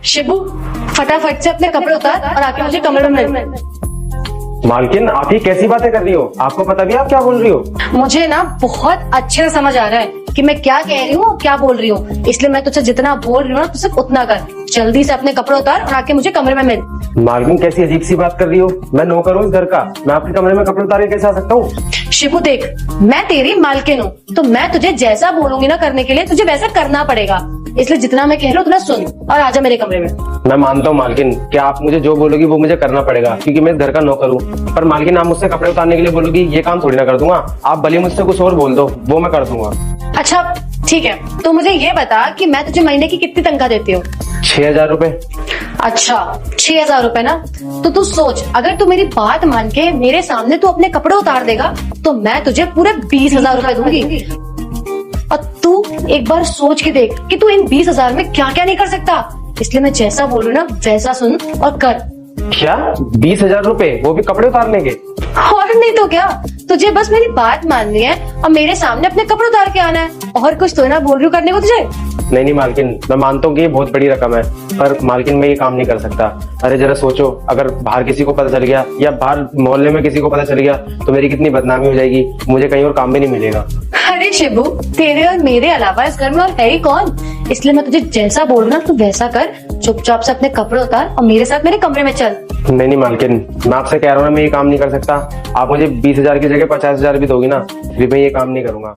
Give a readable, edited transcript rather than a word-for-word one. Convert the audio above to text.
शिबू, फटाफट से अपने कपड़े उतार और आके मुझे कमरे में मिल। मालकिन आप ही कैसी बातें कर रही हो? आपको पता भी है आप क्या बोल रही हो? मुझे ना बहुत अच्छे से समझ आ रहा है कि मैं क्या कह रही हूँ और क्या बोल रही हूँ, इसलिए मैं तुझसे जितना बोल रही हूँ ना, तू सिर्फ उतना कर। जल्दी से अपने कपड़े उतार और आके मुझे कमरे में मिल। मालकिन कैसी अजीब सी बात कर रही हो? मैं नौकर हूँ इस घर का, मैं आपके कमरे में कपड़े उतार के कैसे आ सकता हूँ? शिबू देख, मैं तेरी मालकिन हूँ, तो मैं तुझे जैसा बोलूंगी ना करने के लिए, तुझे वैसा करना पड़ेगा। इसलिए जितना मैं कह रही हूँ उतना सुन और आजा मेरे कमरे में। मैं मानता हूँ मालकिन कि आप मुझे जो बोलोगी वो मुझे करना पड़ेगा, क्योंकि मैं इस घर का नौकर हूँ। पर मालकिन आप मुझसे कपड़े उतारने के लिए बोलोगी, ये काम थोड़ी ना कर दूंगा। आप भले मुझसे कुछ और बोल दो, वो मैं कर दूंगा। अच्छा ठीक है, तो मुझे ये बता कि मैं तुझे महीने की कितनी तनख्वाह देती हूँ? 6,000 रुपए। अच्छा 6,000 रुपए ना, तो तू सोच, अगर तू मेरी बात मान के मेरे सामने तू अपने कपड़े उतार देगा तो मैं तुझे पूरे 20,000 रुपए दूंगी। और तू एक बार सोच के देख कि तू इन 20,000 में क्या क्या नहीं कर सकता। इसलिए मैं जैसा बोलूँ ना वैसा सुन और कर। क्या 20,000 रुपए, वो भी कपड़े उतारने के? और नहीं तो क्या, तुझे बस मेरी बात माननी है और मेरे सामने अपने कपड़े उतार के आना है। और कुछ तो ना बोल रही हूँ करने को तुझे। नहीं मालकिन, मैं मानता हूँ कि ये बहुत बड़ी रकम है, पर मालकिन मैं ये काम नहीं कर सकता। अरे जरा सोचो, अगर बाहर किसी को पता चल गया या बाहर मोहल्ले में किसी को पता चल गया तो मेरी कितनी बदनामी हो जाएगी, मुझे कहीं और काम भी नहीं मिलेगा। अरे शिबू, तेरे और मेरे अलावा इस घर में और है ही कौन? इसलिए मैं तुझे जैसा बोलूँ ना तू वैसा कर। चुपचाप से अपने कपड़े उतार और मेरे साथ मेरे कमरे में चल। नहीं मालकिन, मैं आपसे कह रहा हूँ ना, मैं ये काम नहीं कर सकता। आप मुझे 20,000 की जगह 50,000 भी दोगी ना, फिर मैं ये काम नहीं करूंगा।